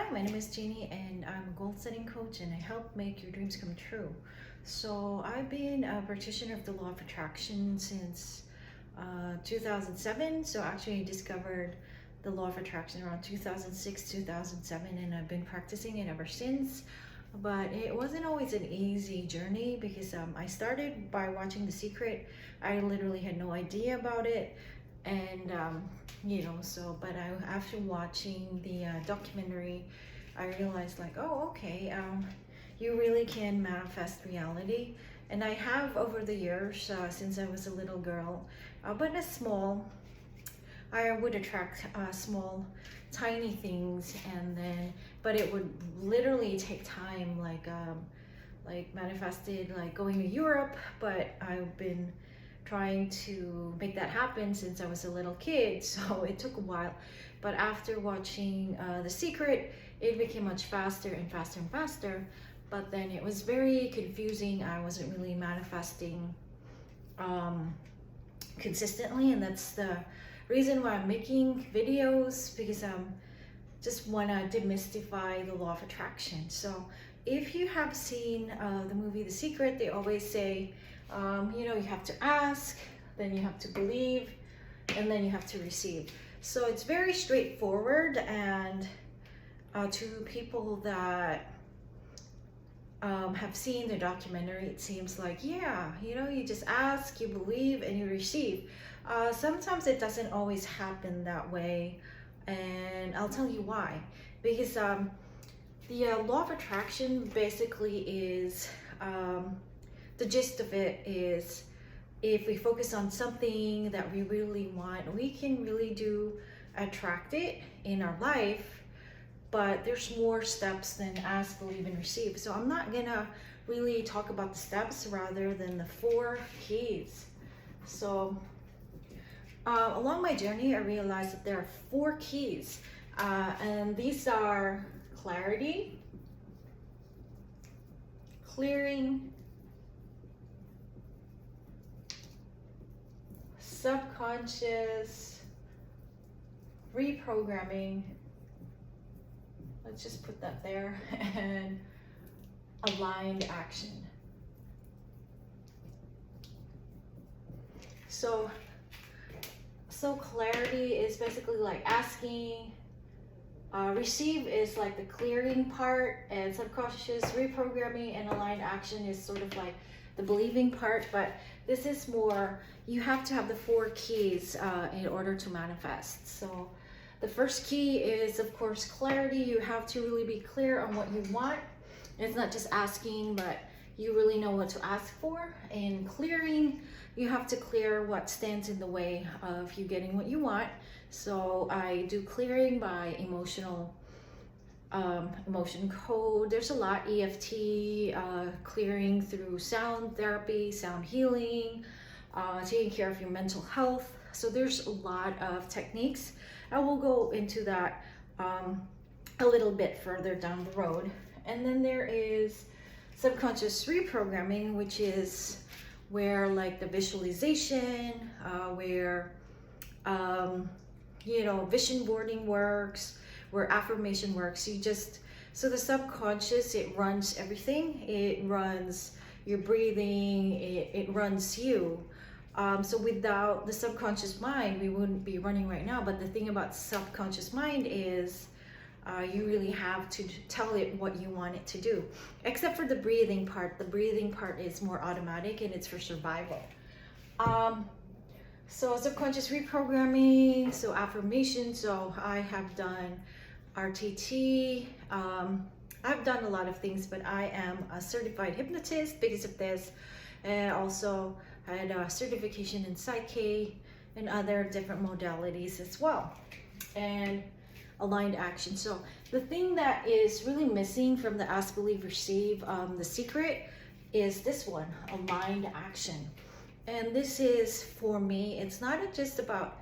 Hi, my name is Genie and I'm a goal setting coach and I help make your dreams come true. So I've been a practitioner of the law of attraction since 2007. So actually I discovered the law of attraction around 2006, 2007 and I've been practicing it ever since. But it wasn't always an easy journey because I started by watching The Secret. I literally had no idea about it. And after watching the documentary, I realized like, oh, okay, you really can manifest reality. And I have over the years, since I was a little girl, but I would attract small, tiny things, but it would literally take time, like manifested, like going to Europe, but I've been trying to make that happen since I was a little kid, so it took a while. But after watching The Secret, it became much faster and faster and faster, but then it was very confusing. I wasn't really manifesting consistently, and that's the reason why I'm making videos, because just want to demystify the law of attraction. So if you have seen the movie The Secret, they always say you have to ask, then you have to believe, and then you have to receive. So it's very straightforward, and to people that have seen the documentary, it seems like, yeah, you just ask, you believe, and you receive. Sometimes it doesn't always happen that way, and I'll tell you why. Because the law of attraction basically is the gist of it is, if we focus on something that we really want, we can really do attract it in our life. But there's more steps than ask, believe, and receive. So I'm not gonna really talk about the steps rather than the 4 keys. So along my journey, I realized that there are 4 keys, and these are clarity, clearing, subconscious, reprogramming, let's just put that there, and aligned action. So clarity is basically like asking, receive is like the clearing part, and subconscious, reprogramming, and aligned action is sort of like the believing part. But this is more, you have to have the 4 keys in order to manifest. So the first key is, of course, clarity. You have to really be clear on what you want. It's not just asking, but you really know what to ask for. And clearing, you have to clear what stands in the way of you getting what you want. So I do clearing by emotion code. There's a lot, EFT, clearing through sound therapy, sound healing, taking care of your mental health. So there's a lot of techniques. I will go into that a little bit further down the road. And then there is subconscious reprogramming, which is where like the visualization, where vision boarding works, where affirmation works. So the subconscious, it runs everything. It runs your breathing, it runs you. So without the subconscious mind, we wouldn't be running right now. But the thing about subconscious mind is you really have to tell it what you want it to do. Except for the breathing part. The breathing part is more automatic and it's for survival. So subconscious reprogramming, so affirmation. So I have done RTT. I've done a lot of things, but I am a certified hypnotist because of this. And also I had a certification in Psyche and other different modalities as well. And aligned action. So the thing that is really missing from the Ask, Believe, Receive, The Secret, is this one, aligned action. And this is, for me, it's not just about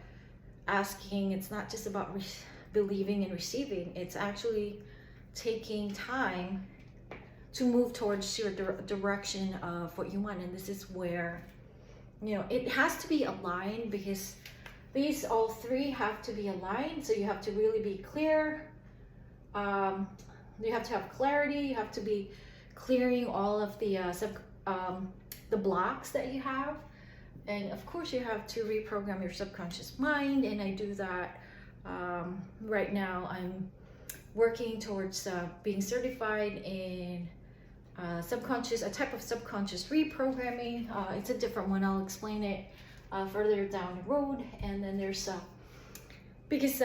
asking, it's not just about believing and receiving, it's actually taking time to move towards your direction of what you want. And this is where, it has to be aligned, because these all 3 have to be aligned. So you have to really be clear you have to have clarity. You have to be clearing all of the the blocks that you have, and of course you have to reprogram your subconscious mind. And I do that right now. I'm working towards being certified in a type of subconscious reprogramming. It's a different one. I'll explain it further down the road. And then there's because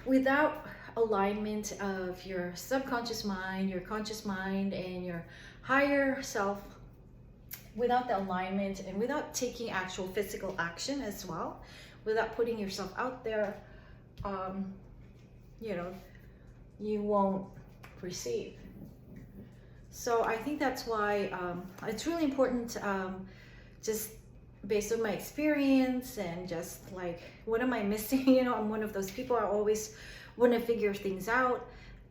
without alignment of your subconscious mind, your conscious mind, and your higher self, without the alignment and without taking actual physical action as well, without putting yourself out there, you know, you won't receive. So I think that's why it's really important, just based on my experience and just like, what am I missing? You know, I'm one of those people, I always want to figure things out.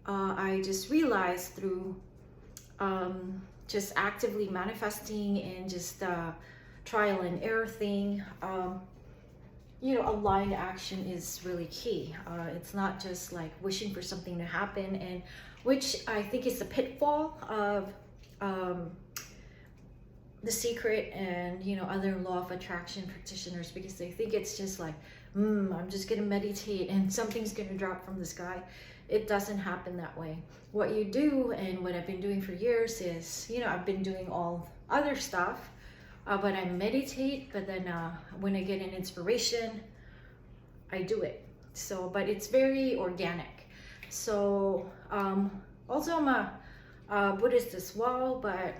I just realized through just actively manifesting and just trial and error thing, you know, aligned action is really key. It's not just like wishing for something to happen, and which I think is the pitfall of The Secret and, you know, other law of attraction practitioners, because they think it's just like, I'm just gonna meditate and something's gonna drop from the sky. It doesn't happen that way. What you do, and what I've been doing for years, is, you know, I've been doing all other stuff, but I meditate, but then when I get an inspiration, I do it. So, but it's very organic. So also I'm a Buddhist as well, but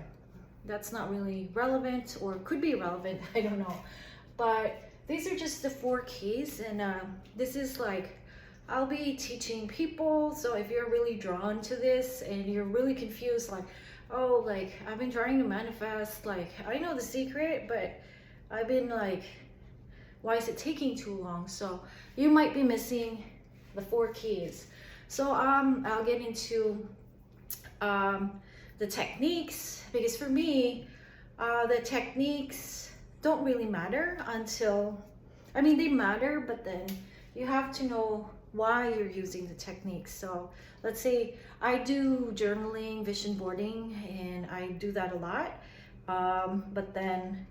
that's not really relevant, or could be relevant, I don't know. But these are just the 4 keys, and this is like, I'll be teaching people. So if you're really drawn to this and you're really confused, like, oh, like, I've been trying to manifest, like, I know The Secret, but I've been like, why is it taking too long? So you might be missing the 4 keys. So I'll get into the techniques, because for me, the techniques don't really matter until, I mean, they matter, but then you have to know why you're using the techniques. So let's say I do journaling, vision boarding, and I do that a lot. But then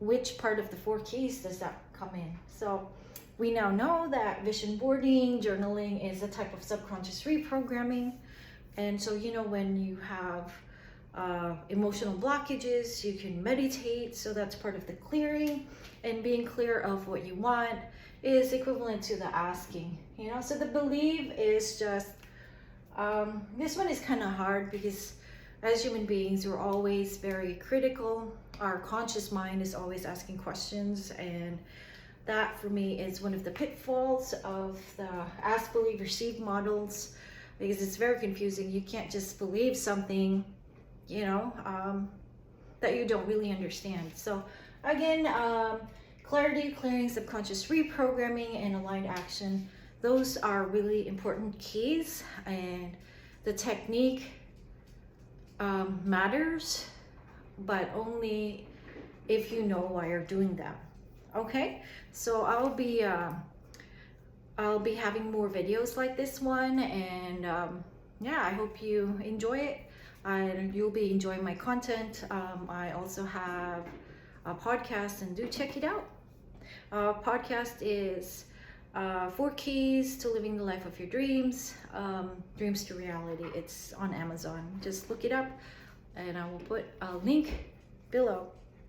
which part of the 4 keys does that come in? So we now know that vision boarding, journaling is a type of subconscious reprogramming. And so, you know, when you have emotional blockages, you can meditate. So that's part of the clearing, and being clear of what you want is equivalent to the asking, you know. So the believe is just, this one is kind of hard, because as human beings, we're always very critical. Our conscious mind is always asking questions, and that for me is one of the pitfalls of the ask, believe, receive models, because it's very confusing. You can't just believe something, you know, that you don't really understand. So again, clarity, clearing, subconscious reprogramming, and aligned action, those are really important keys. And the technique matters, but only if you know why you're doing that. Okay, so I'll be having more videos like this one, and yeah, I hope you enjoy it, and you'll be enjoying my content. I also have a podcast, and do check it out. Podcast is 4 Keys to Living the Life of Your Dreams, Dreams to Reality. It's on Amazon. Just look it up, and I will put a link below.